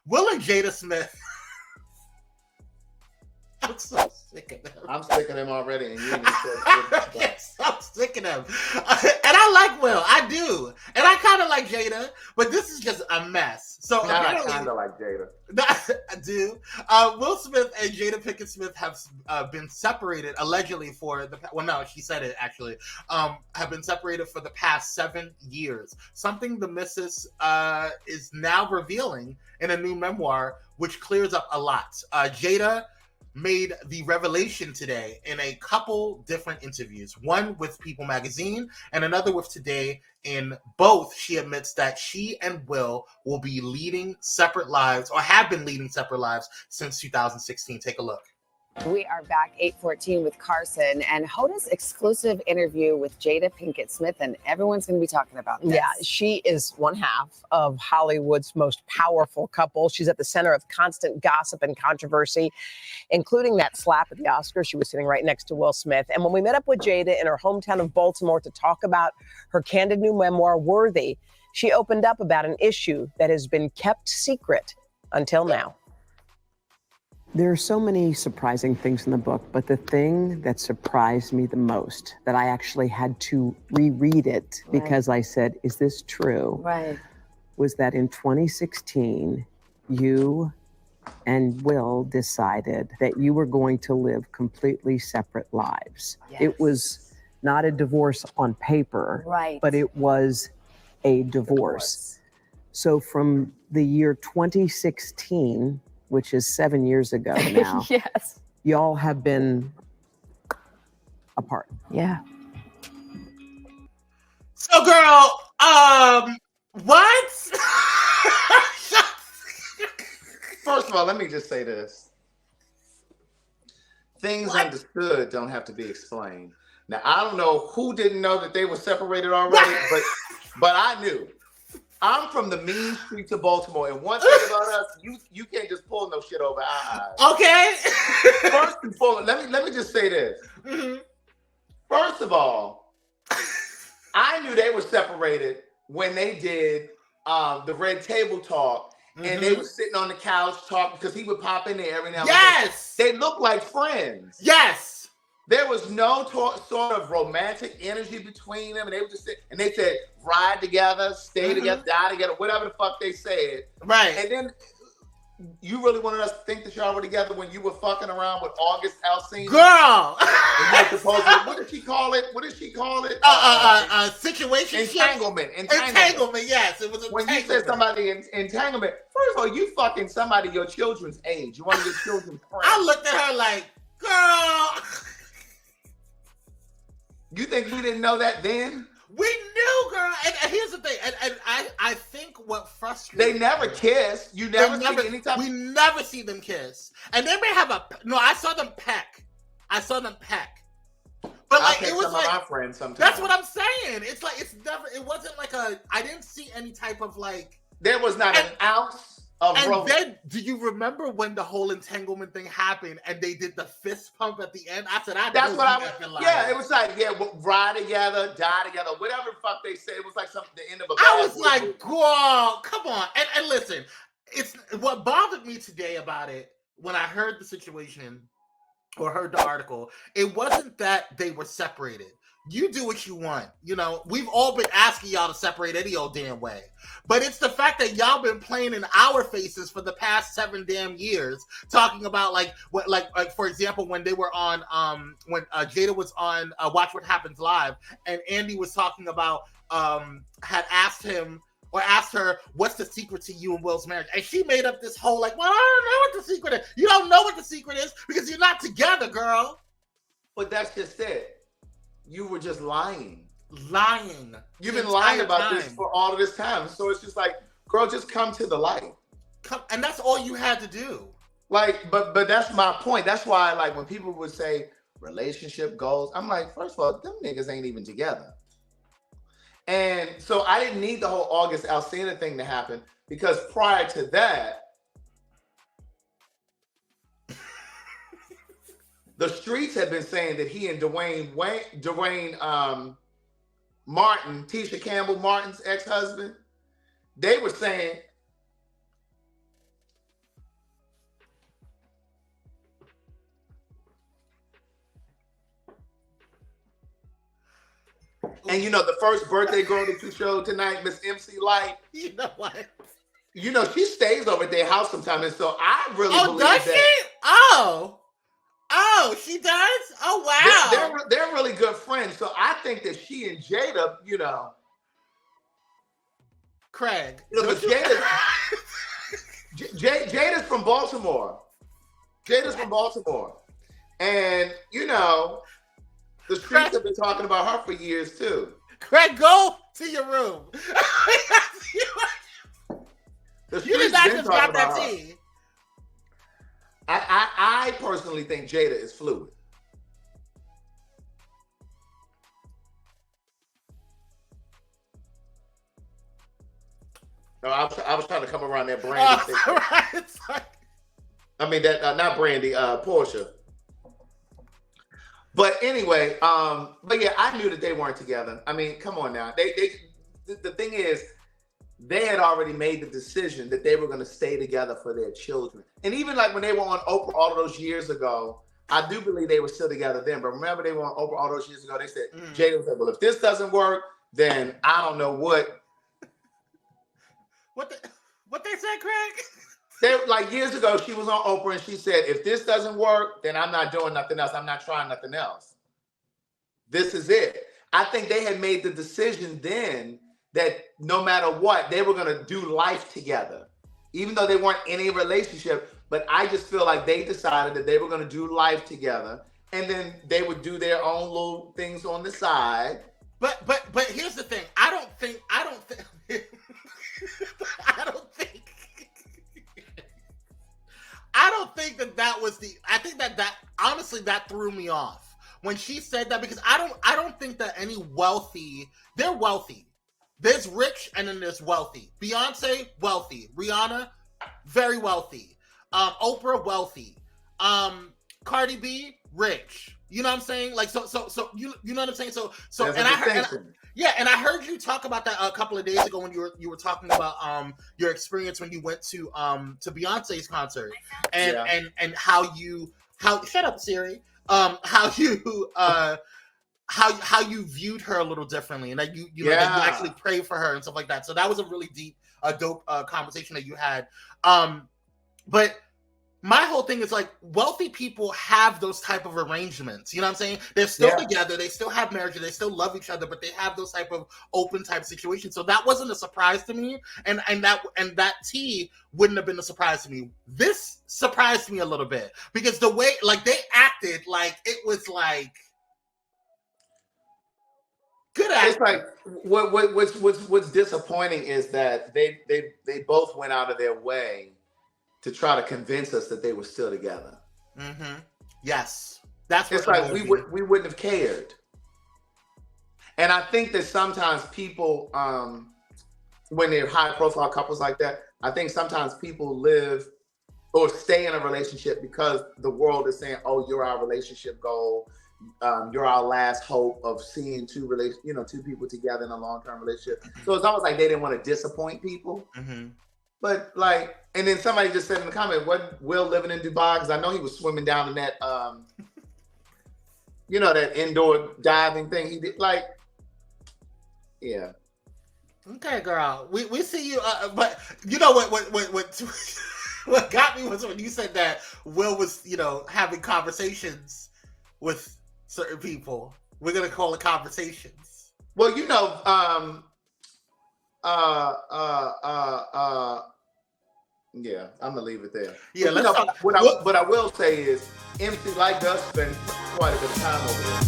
Will and Jada Smith. I'm so sick of them. I'm sick of them already, and you even Yes, I'm sick of them. And I like Will. I do. And I kind of like Jada, but this is just a mess. So now I kind of like Jada. I do. Will Smith and Jada Pinkett-Smith have been separated, allegedly, for the... Well, no, she said it, actually. Have been separated for the past 7 years. Something the missus is now revealing in a new memoir, which clears up a lot. Jada made the revelation today in a couple different interviews, one with People magazine and another with Today. In both, she admits that she and Will be leading separate lives, or have been leading separate lives since 2016. Take a look. We are back 8:14 with Carson and Hoda's exclusive interview with Jada Pinkett-Smith, and everyone's going to be talking about this. Yeah, she is one half of Hollywood's most powerful couple. She's at the center of constant gossip and controversy, including that slap at the Oscars. She was sitting right next to Will Smith. And when we met up with Jada in her hometown of Baltimore to talk about her candid new memoir, Worthy, she opened up about an issue that has been kept secret until now. There are so many surprising things in the book, but the thing that surprised me the most, that I actually had to reread it because I said, is this true? Right. Was that in 2016, you and Will decided that you were going to live completely separate lives. Yes. It was not a divorce on paper, Right. but it was a divorce. So from the year 2016, which is 7 years ago now. Yes. Y'all have been apart. Yeah. So, girl, what? First of all, let me just say this. Things understood don't have to be explained. Now, I don't know who didn't know that they were separated already, but I knew. I'm from the mean streets of Baltimore, and one thing about us, you can't just pull no shit over our eyes. Okay. First and foremost, let me just say this. Mm-hmm. First of all, I knew they were separated when they did the Red Table Talk, and they were sitting on the couch talking because he would pop in there every now and then. Yes. They looked like friends. Yes. There was no sort of romantic energy between them, and they would just sit and they said, ride together, stay together, die together, whatever the fuck they said. Right. And then you really wanted us to think that y'all were together when you were fucking around with August Alsina? Girl! What did she call it? What did she call it? Situation. Entanglement. Entanglement, yes. It was entanglement. When you said somebody entanglement, first of all, you fucking somebody your children's age. You one of your children's friends. I looked at her like, girl. You think we didn't know that then? We knew, girl. And here's the thing. And I think what frustrates They never kiss. You never see anytime. We never see them kiss. And they may have I saw them peck. But like it was some like of my friends sometimes. That's what I'm saying. It's like it wasn't like I didn't see any type of like there was not an ounce of and then do you remember when the whole entanglement thing happened and they did the fist pump at the end? I said that's what I was yeah, it was like ride together, die together, whatever the fuck they said. It was like something the end of a I was like, whoa, come on. And listen, it's what bothered me today about it when I heard the situation or heard the article, it wasn't that they were separated. You do what you want. You know, we've all been asking y'all to separate any old damn way. But it's the fact that y'all been playing in our faces for the past 7 damn years, talking about like for example, when they were on when Jada was on Watch What Happens Live, and Andy was talking about had asked him or asked her, what's the secret to you and Will's marriage? And she made up this whole like, well, I don't know what the secret is. You don't know what the secret is because you're not together, girl. But that's just it. You were just lying. You've been lying about this for all of this time. So it's just like, girl, just come to the light. And that's all you had to do. Like, but that's my point. That's why, like, when people would say relationship goals, I'm like, first of all, them niggas ain't even together. And so I didn't need the whole August Alsina thing to happen because prior to that, the streets had been saying that he and Dwayne Martin, Tisha Campbell Martin's ex-husband, they were saying And you know, the first birthday girl that you showed tonight, Miss MC Light. You know what? You know, she stays over at their house sometimes, and so I really believe does that. She? Oh, she does? Oh, wow. They're really good friends. So I think that she and Jada, you know. Craig. You know, but Jada's from Baltimore. Jada's from Baltimore. And, you know, the streets have been talking about her for years, too. Craig, go to your room. The You did streets not been just talking drop that about her. tea. I personally think Jada is fluid. No, I was trying to come around that Brandy. Right. I mean that not Brandy, Portia. But anyway, but yeah, I knew that they weren't together. I mean, come on now. The thing is, they had already made the decision that they were going to stay together for their children. And even like when they were on Oprah all of those years ago, I do believe they were still together then. But remember, they were on Oprah all those years ago. They said, Jada said, well, if this doesn't work, then I don't know what. What they said, Craig? They, like years ago, she was on Oprah and she said, if this doesn't work, then I'm not doing nothing else. I'm not trying nothing else. This is it. I think they had made the decision then that no matter what, they were going to do life together, even though they weren't in a relationship. But I just feel like they decided that they were going to do life together, and then they would do their own little things on the side. But here's the thing. I don't think that was the. I think that honestly that threw me off when she said that, because I don't think that any wealthy. They're wealthy. There's rich and then there's wealthy. Beyonce, wealthy. Rihanna, very wealthy. Oprah, wealthy. Cardi B, rich. You know what I'm saying? Like so you know what I'm saying? So There's and a I heard distinction. and I heard you talk about that a couple of days ago when you were talking about your experience when you went to Beyonce's concert and how shut up, Siri. How you viewed her a little differently, and that you know that you actually prayed for her and stuff like that. So that was a really deep, dope conversation that you had. But my whole thing is like wealthy people have those type of arrangements. You know what I'm saying? They're still together. They still have marriage. They still love each other, but they have those type of open type situations. So that wasn't a surprise to me. And that tea wouldn't have been a surprise to me. This surprised me a little bit because the way like they acted, like it was like good acting. It's like what's disappointing is that they both went out of their way to try to convince us that they were still together. Mm-hmm. Yes, that's what it's like we wouldn't have cared. And I think that sometimes people, when they're high profile couples like that, I think sometimes people live or stay in a relationship because the world is saying, "Oh, you're our relationship goal. You're our last hope of seeing two people together in a long-term relationship." So it's almost like they didn't want to disappoint people. Mm-hmm. But like, and then somebody just said in the comment, "Wasn't Will living in Dubai?" Because I know he was swimming down in that, that indoor diving thing he did. Like, yeah. Okay, girl. We see you. But you know what what got me was when you said that Will was, having conversations with certain people. We're gonna call it conversations. Well, yeah, I'm gonna leave it there. Yeah, but, let's talk. What I will say is, MC like us spend quite a bit of time over there.